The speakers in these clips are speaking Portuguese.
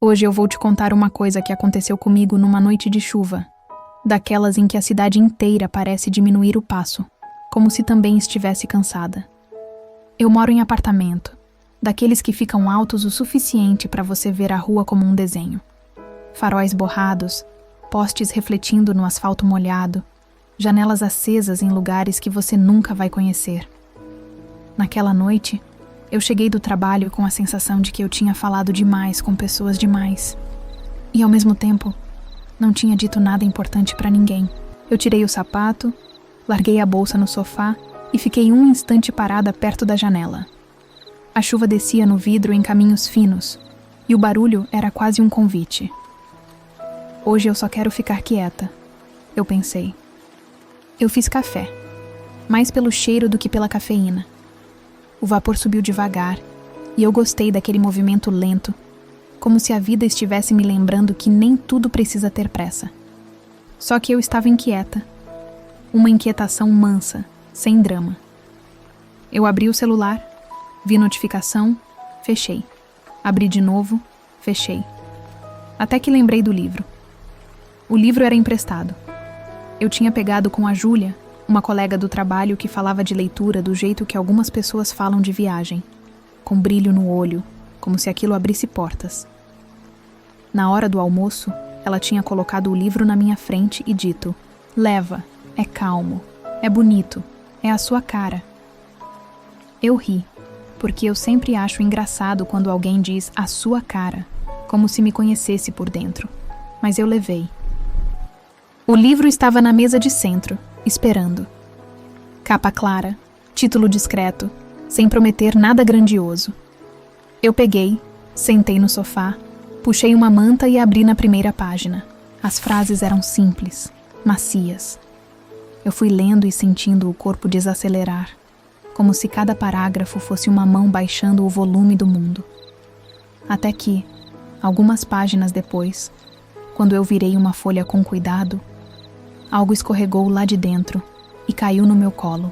Hoje eu vou te contar uma coisa que aconteceu comigo numa noite de chuva, daquelas em que a cidade inteira parece diminuir o passo, como se também estivesse cansada. Eu moro em apartamento, daqueles que ficam altos o suficiente para você ver a rua como um desenho. Faróis borrados, postes refletindo no asfalto molhado, janelas acesas em lugares que você nunca vai conhecer. Naquela noite, eu cheguei do trabalho com a sensação de que eu tinha falado demais com pessoas demais. E ao mesmo tempo, não tinha dito nada importante para ninguém. Eu tirei o sapato, larguei a bolsa no sofá e fiquei um instante parada perto da janela. A chuva descia no vidro em caminhos finos, e o barulho era quase um convite. Hoje eu só quero ficar quieta, eu pensei. Eu fiz café, mais pelo cheiro do que pela cafeína. O vapor subiu devagar, e eu gostei daquele movimento lento, como se a vida estivesse me lembrando que nem tudo precisa ter pressa. Só que eu estava inquieta. Uma inquietação mansa, sem drama. Eu abri o celular, vi notificação, fechei. Abri de novo, fechei. Até que lembrei do livro. O livro era emprestado. Eu tinha pegado com a Júlia, uma colega do trabalho que falava de leitura do jeito que algumas pessoas falam de viagem, com brilho no olho, como se aquilo abrisse portas. Na hora do almoço, ela tinha colocado o livro na minha frente e dito: "Leva, é calmo, é bonito, é a sua cara." Eu ri, porque eu sempre acho engraçado quando alguém diz "a sua cara", como se me conhecesse por dentro. Mas eu levei. O livro estava na mesa de centro, esperando. Capa clara, título discreto, sem prometer nada grandioso. Eu peguei, sentei no sofá, puxei uma manta e abri na primeira página. As frases eram simples, macias. Eu fui lendo e sentindo o corpo desacelerar, como se cada parágrafo fosse uma mão baixando o volume do mundo. Até que, algumas páginas depois, quando eu virei uma folha com cuidado, algo escorregou lá de dentro e caiu no meu colo.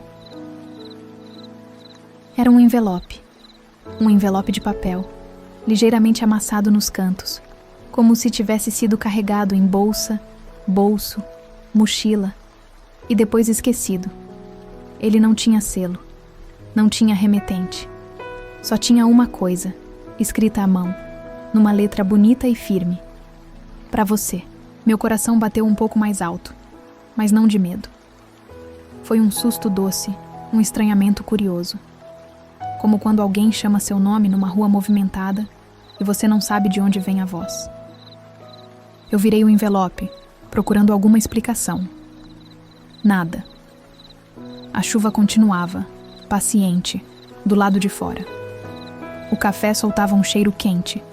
Era um envelope de papel, ligeiramente amassado nos cantos, como se tivesse sido carregado em bolsa, bolso, mochila e depois esquecido. Ele não tinha selo, não tinha remetente. Só tinha uma coisa, escrita à mão, numa letra bonita e firme. Para você. Meu coração bateu um pouco mais alto, mas não de medo. Foi um susto doce, um estranhamento curioso. Como quando alguém chama seu nome numa rua movimentada e você não sabe de onde vem a voz. Eu virei o envelope, procurando alguma explicação. Nada. A chuva continuava, paciente, do lado de fora. O café soltava um cheiro quente.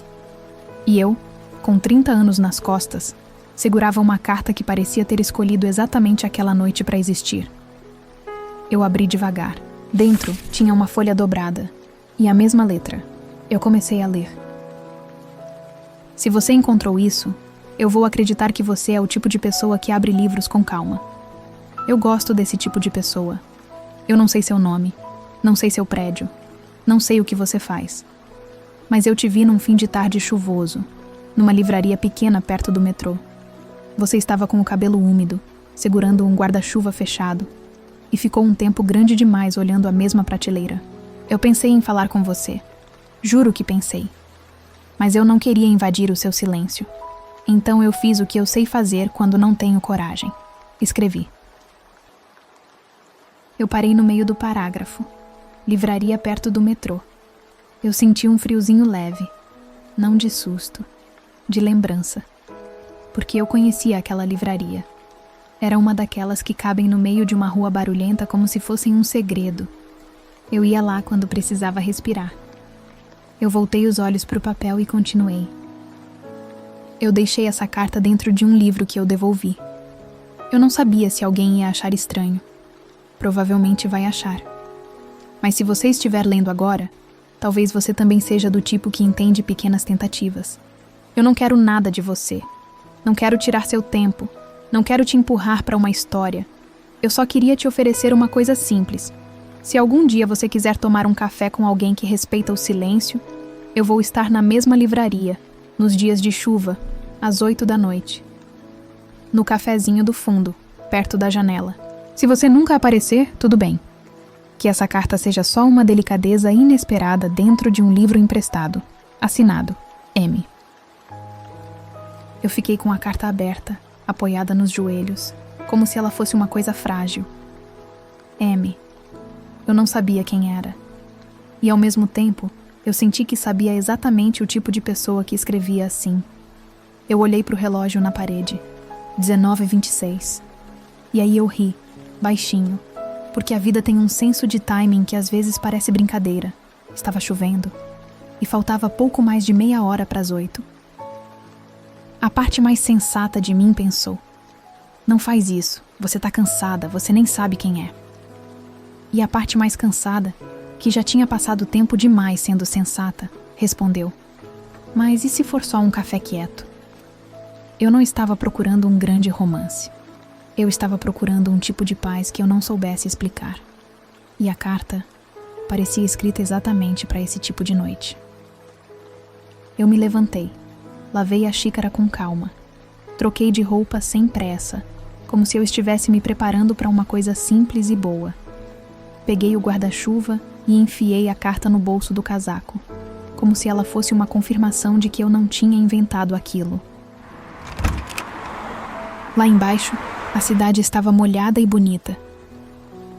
E eu, com 30 anos nas costas, segurava uma carta que parecia ter escolhido exatamente aquela noite para existir. Eu abri devagar. Dentro tinha uma folha dobrada e a mesma letra. Eu comecei a ler. Se você encontrou isso, eu vou acreditar que você é o tipo de pessoa que abre livros com calma. Eu gosto desse tipo de pessoa. Eu não sei seu nome, não sei seu prédio, não sei o que você faz. Mas eu te vi num fim de tarde chuvoso, numa livraria pequena perto do metrô. Você estava com o cabelo úmido, segurando um guarda-chuva fechado, e ficou um tempo grande demais olhando a mesma prateleira. Eu pensei em falar com você. Juro que pensei. Mas eu não queria invadir o seu silêncio. Então eu fiz o que eu sei fazer quando não tenho coragem. Escrevi. Eu parei no meio do parágrafo. Livraria perto do metrô. Eu senti um friozinho leve. Não de susto, de lembrança. Porque eu conhecia aquela livraria. Era uma daquelas que cabem no meio de uma rua barulhenta como se fossem um segredo. Eu ia lá quando precisava respirar. Eu voltei os olhos para o papel e continuei. Eu deixei essa carta dentro de um livro que eu devolvi. Eu não sabia se alguém ia achar estranho. Provavelmente vai achar. Mas se você estiver lendo agora, talvez você também seja do tipo que entende pequenas tentativas. Eu não quero nada de você. Não quero tirar seu tempo. Não quero te empurrar para uma história. Eu só queria te oferecer uma coisa simples. Se algum dia você quiser tomar um café com alguém que respeita o silêncio, eu vou estar na mesma livraria, nos dias de chuva, às 8 da noite. No cafezinho do fundo, perto da janela. Se você nunca aparecer, tudo bem. Que essa carta seja só uma delicadeza inesperada dentro de um livro emprestado. Assinado, M. Eu fiquei com a carta aberta, apoiada nos joelhos, como se ela fosse uma coisa frágil. M. Eu não sabia quem era. E ao mesmo tempo, eu senti que sabia exatamente o tipo de pessoa que escrevia assim. Eu olhei para o relógio na parede. 19h26. E aí eu ri, baixinho, porque a vida tem um senso de timing que às vezes parece brincadeira. Estava chovendo. E faltava pouco mais de meia hora para as 8. A parte mais sensata de mim pensou: não faz isso, você tá cansada, você nem sabe quem é. E a parte mais cansada, que já tinha passado tempo demais sendo sensata, respondeu: mas e se for só um café quieto? Eu não estava procurando um grande romance. Eu estava procurando um tipo de paz que eu não soubesse explicar. E a carta parecia escrita exatamente para esse tipo de noite. Eu me levantei, lavei a xícara com calma, troquei de roupa sem pressa, como se eu estivesse me preparando para uma coisa simples e boa. Peguei o guarda-chuva e enfiei a carta no bolso do casaco, como se ela fosse uma confirmação de que eu não tinha inventado aquilo. Lá embaixo, a cidade estava molhada e bonita.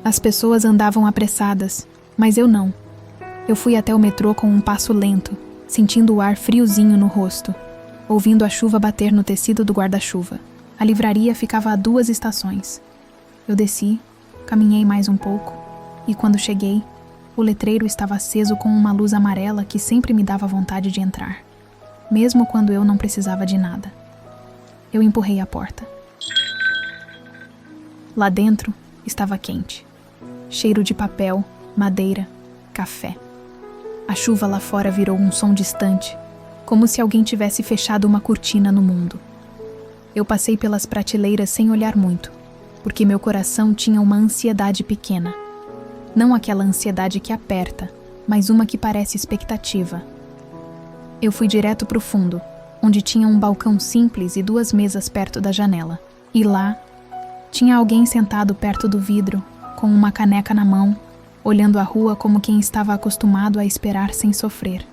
As pessoas andavam apressadas, mas eu não. Eu fui até o metrô com um passo lento, sentindo o ar friozinho no rosto, ouvindo a chuva bater no tecido do guarda-chuva. A livraria ficava a 2 estações. Eu desci, caminhei mais um pouco, e quando cheguei, o letreiro estava aceso com uma luz amarela que sempre me dava vontade de entrar, mesmo quando eu não precisava de nada. Eu empurrei a porta. Lá dentro estava quente. Cheiro de papel, madeira, café. A chuva lá fora virou um som distante, como se alguém tivesse fechado uma cortina no mundo. Eu passei pelas prateleiras sem olhar muito, porque meu coração tinha uma ansiedade pequena. Não aquela ansiedade que aperta, mas uma que parece expectativa. Eu fui direto para o fundo, onde tinha um balcão simples e 2 mesas perto da janela. E lá, tinha alguém sentado perto do vidro, com uma caneca na mão, olhando a rua como quem estava acostumado a esperar sem sofrer.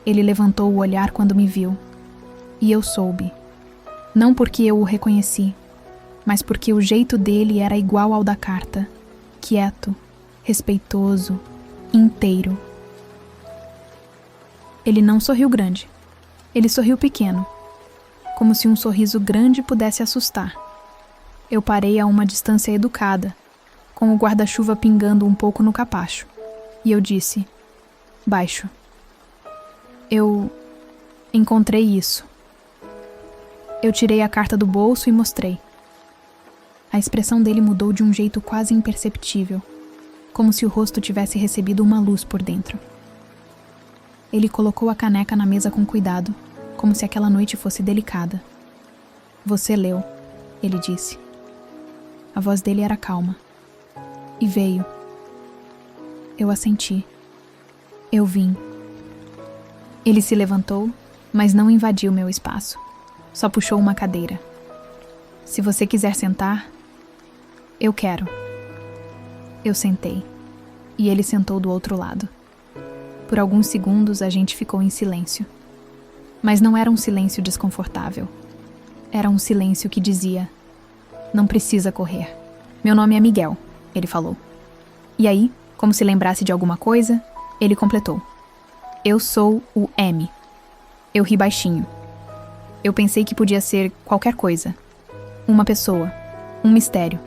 Ele levantou o olhar quando me viu, e eu soube. Não porque eu o reconheci, mas porque o jeito dele era igual ao da carta, quieto, respeitoso, inteiro. Ele não sorriu grande. Ele sorriu pequeno, como se um sorriso grande pudesse assustar. Eu parei a uma distância educada, com o guarda-chuva pingando um pouco no capacho, e eu disse, baixo: eu encontrei isso. Eu tirei a carta do bolso e mostrei. A expressão dele mudou de um jeito quase imperceptível, como se o rosto tivesse recebido uma luz por dentro. Ele colocou a caneca na mesa com cuidado, como se aquela noite fosse delicada. Você leu, ele disse. A voz dele era calma. E veio. Eu assenti. Eu vim. Ele se levantou, mas não invadiu meu espaço. Só puxou uma cadeira. Se você quiser sentar, eu quero. Eu sentei, e ele sentou do outro lado. Por alguns segundos a gente ficou em silêncio. Mas não era um silêncio desconfortável. Era um silêncio que dizia: não precisa correr. Meu nome é Miguel, ele falou. E aí, como se lembrasse de alguma coisa, ele completou: eu sou o M. Eu ri baixinho. Eu pensei que podia ser qualquer coisa. Uma pessoa, um mistério,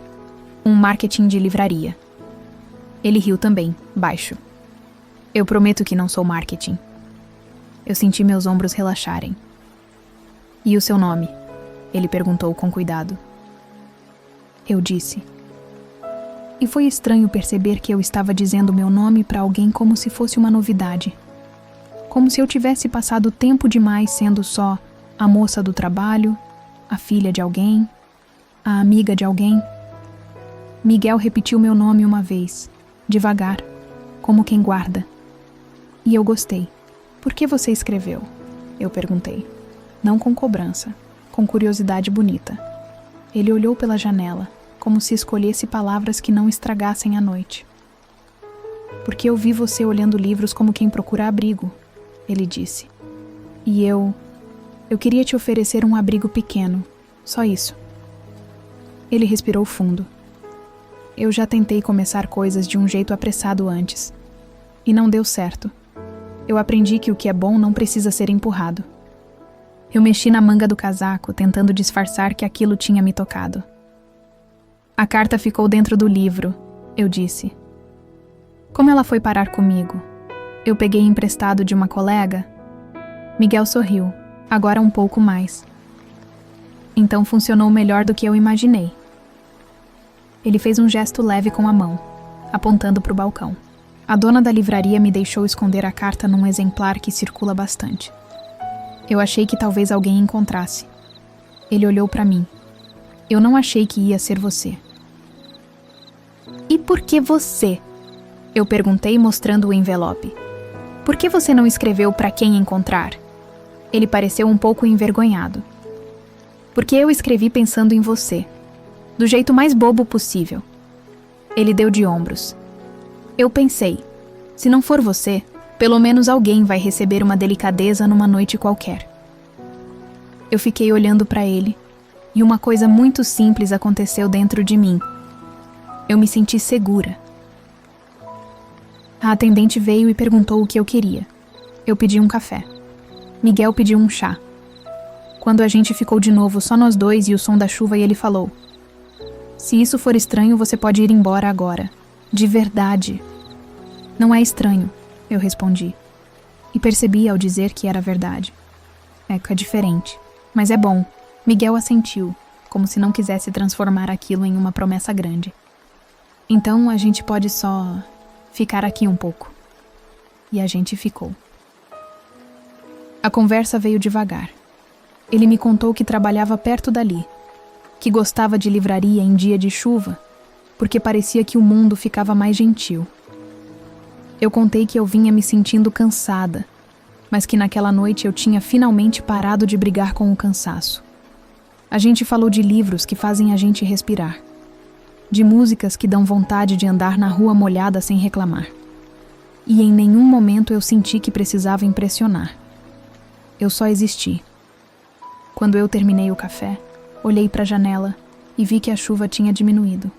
um marketing de livraria. Ele riu também, baixo. Eu prometo que não sou marketing. Eu senti meus ombros relaxarem. E o seu nome? Ele perguntou com cuidado. Eu disse. E foi estranho perceber que eu estava dizendo meu nome para alguém como se fosse uma novidade. Como se eu tivesse passado tempo demais sendo só a moça do trabalho, a filha de alguém, a amiga de alguém. Miguel repetiu meu nome uma vez, devagar, como quem guarda. E eu gostei. Por que você escreveu? Eu perguntei. Não com cobrança, com curiosidade bonita. Ele olhou pela janela, como se escolhesse palavras que não estragassem a noite. Porque eu vi você olhando livros como quem procura abrigo, ele disse. E eu queria te oferecer um abrigo pequeno, só isso. Ele respirou fundo. Eu já tentei começar coisas de um jeito apressado antes. E não deu certo. Eu aprendi que o que é bom não precisa ser empurrado. Eu mexi na manga do casaco, tentando disfarçar que aquilo tinha me tocado. A carta ficou dentro do livro, eu disse. Como ela foi parar comigo? Eu peguei emprestado de uma colega? Miguel sorriu, agora um pouco mais. Então funcionou melhor do que eu imaginei. Ele fez um gesto leve com a mão, apontando para o balcão. A dona da livraria me deixou esconder a carta num exemplar que circula bastante. Eu achei que talvez alguém encontrasse. Ele olhou para mim. Eu não achei que ia ser você. E por que você? Eu perguntei mostrando o envelope. Por que você não escreveu para quem encontrar? Ele pareceu um pouco envergonhado. Porque eu escrevi pensando em você. Do jeito mais bobo possível. Ele deu de ombros. Eu pensei, se não for você, pelo menos alguém vai receber uma delicadeza numa noite qualquer. Eu fiquei olhando para ele, e uma coisa muito simples aconteceu dentro de mim. Eu me senti segura. A atendente veio e perguntou o que eu queria. Eu pedi um café. Miguel pediu um chá. Quando a gente ficou de novo só nós dois e o som da chuva, ele falou: se isso for estranho, você pode ir embora agora. De verdade. Não é estranho, eu respondi. E percebi ao dizer que era verdade. É diferente, mas é bom. Miguel assentiu, como se não quisesse transformar aquilo em uma promessa grande. Então a gente pode só ficar aqui um pouco. E a gente ficou. A conversa veio devagar. Ele me contou que trabalhava perto dali, que gostava de livraria em dia de chuva, porque parecia que o mundo ficava mais gentil. Eu contei que eu vinha me sentindo cansada, mas que naquela noite eu tinha finalmente parado de brigar com o cansaço. A gente falou de livros que fazem a gente respirar, de músicas que dão vontade de andar na rua molhada sem reclamar. E em nenhum momento eu senti que precisava impressionar. Eu só existi. Quando eu terminei o café, olhei para a janela e vi que a chuva tinha diminuído.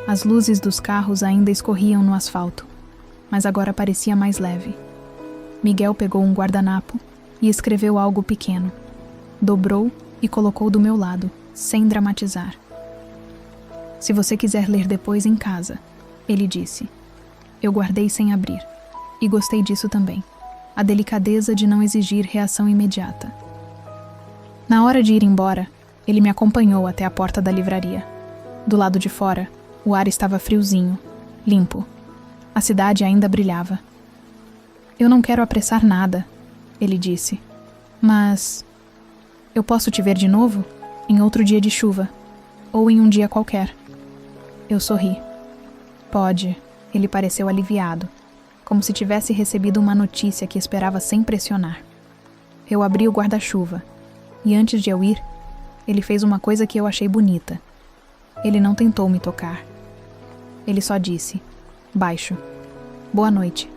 As luzes dos carros ainda escorriam no asfalto, mas agora parecia mais leve. Miguel pegou um guardanapo e escreveu algo pequeno. Dobrou e colocou do meu lado, sem dramatizar. Se você quiser ler depois em casa, ele disse. Eu guardei sem abrir, e gostei disso também. A delicadeza de não exigir reação imediata. Na hora de ir embora, ele me acompanhou até a porta da livraria. Do lado de fora, o ar estava friozinho, limpo. A cidade ainda brilhava. Eu não quero apressar nada, ele disse. Mas eu posso te ver de novo? Em outro dia de chuva. Ou em um dia qualquer. Eu sorri. Pode. Ele pareceu aliviado, como se tivesse recebido uma notícia que esperava sem pressionar. Eu abri o guarda-chuva, e antes de eu ir, ele fez uma coisa que eu achei bonita. Ele não tentou me tocar. Ele só disse, baixo, boa noite.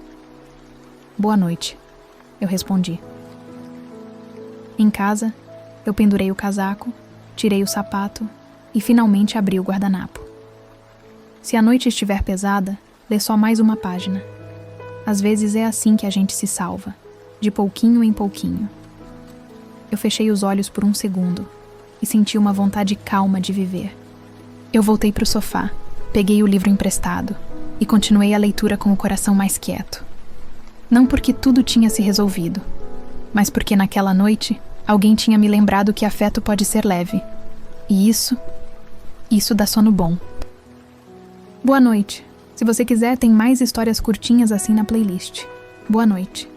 Boa noite, eu respondi. Em casa, eu pendurei o casaco, tirei o sapato e finalmente abri o guardanapo. Se a noite estiver pesada, lê só mais uma página. Às vezes é assim que a gente se salva, de pouquinho em pouquinho. Eu fechei os olhos por um segundo e senti uma vontade calma de viver. Eu voltei para o sofá, peguei o livro emprestado e continuei a leitura com o coração mais quieto. Não porque tudo tinha se resolvido, mas porque naquela noite alguém tinha me lembrado que afeto pode ser leve. E isso dá sono bom. Boa noite. Se você quiser, tem mais histórias curtinhas assim na playlist. Boa noite.